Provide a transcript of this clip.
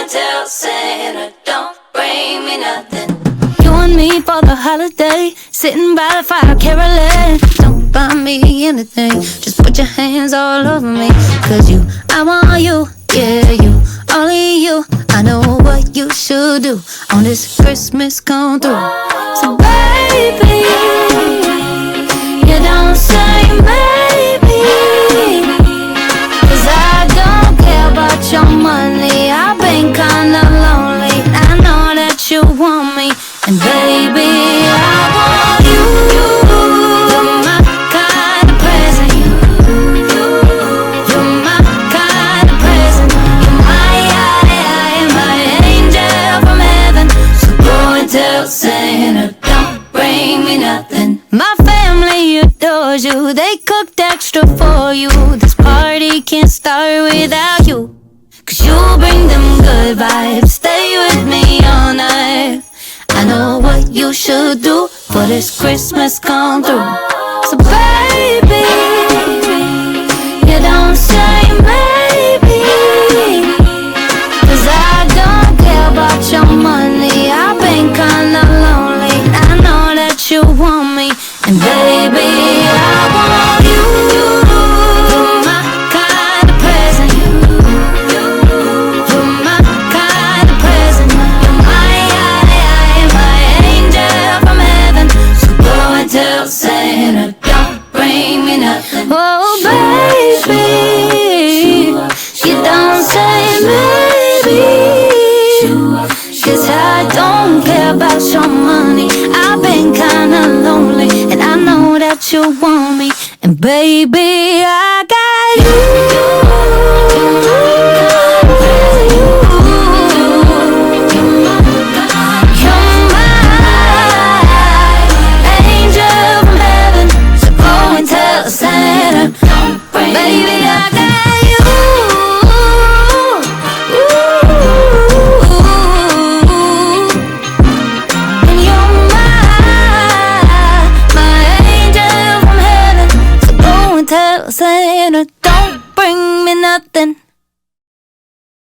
and tell Santa, don't bring me nothing. You and me for the holiday, sitting by the fire caroling. Don't buy me anything, just put your hands all over me. Cause you, I want you, yeah you, only you. I know what you should do on this Christmas come through. So baby, you don't say maybe, cause I don't care about your money. I've been kinda lonely, I know that you want me. And baby, I want you. You're my kind of present. You're my kind of present. You're my angel from heaven. So go and tell Santa, don't bring me nothing. My family adores you, they cooked extra for you. This party can't start without you, cause you bring them good vibes. Stay with me all night. I know what you should do for this Christmas come through. So baby, you don't say maybe, cause I don't care about your money. I've been kinda lonely, I know that you want me. And baby, I want you. You're my kind of present. You're my kind of present. You're my angel from heaven. So go and tell Santa, don't bring me nothing. Oh baby, you don't say maybe, cause I don't care about your money. I've been kinda lonely, and I know that you want me. And baby, I